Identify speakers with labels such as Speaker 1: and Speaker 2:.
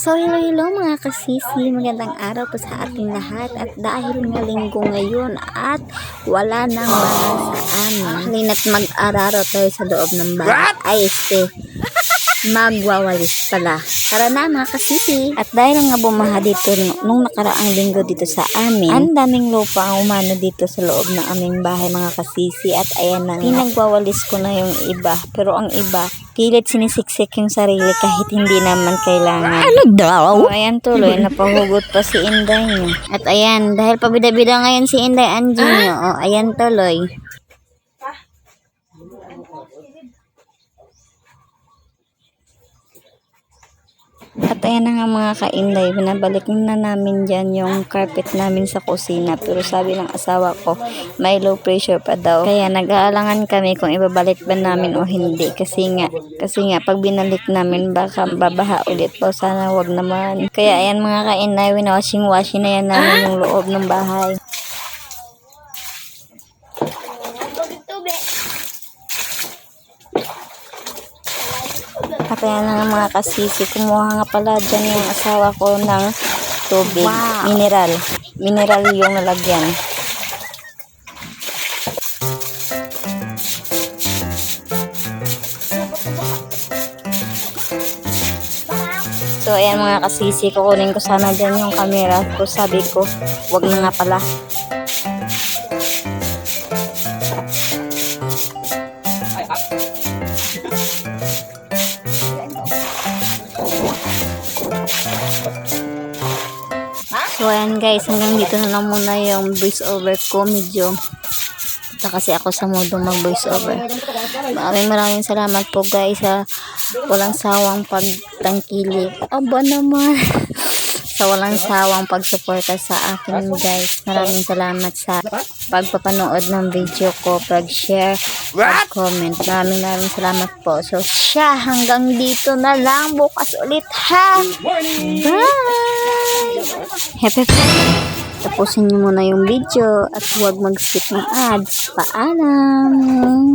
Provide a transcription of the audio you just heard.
Speaker 1: So hello mga kasisi, magandang araw po sa ating lahat. At dahil nga linggo ngayon at wala nang bahay sa amin, halina't mag-araro tayo sa loob ng bahay. Ay magwawalis pala. Tara na mga kasisi. At dahil nga bumaha dito nung nakaraang linggo dito sa amin, ang daming lupa ang umano dito sa loob ng aming bahay mga kasisi. At ayan na, pinagwawalis ko na yung iba. Pero ang iba, pilit sinisiksik yung sarili kahit hindi naman kailangan. Ano daw? So, ayan tuloy, napahugot pa si Inday niyo. At ayan, dahil pabida-bida ngayon si Inday Angie niyo. O, ayan tuloy. At ayan na nga mga ka-Inday, binabalik na namin dyan yung carpet namin sa kusina. Pero sabi ng asawa ko, may low pressure pa daw. Kaya nag-aalangan kami kung ibabalik ba namin o hindi. Kasi nga pag binalik namin baka babaha ulit po. Sana wag naman. Kaya ayan mga ka-Inday, washing na yan namin yung loob ng bahay. At ayan na mga kasisi, kumuha nga pala dyan yung asawa ko ng tubig. Wow. Mineral yung nalagyan. So ayan mga kasisi, kukunin ko sana dyan yung camera ko. Sabi ko, wag na nga pala. So ayan guys, hanggang dito na lang muna yung voice over ko. Medyo kasi ako sa modo mag voice over. Maraming salamat po guys sa walang sawang pagtangkilik. Aba naman. Sa walang sawang pagsuporta sa akin guys. Maraming salamat sa pagpapanood ng video ko, pag-share, pag-comment. Maraming salamat po. So siya, hanggang dito na lang. Bukas ulit ha. Bye! Happy. Tapusin nyo muna yung video at huwag mag-skip ng ads. Paalam!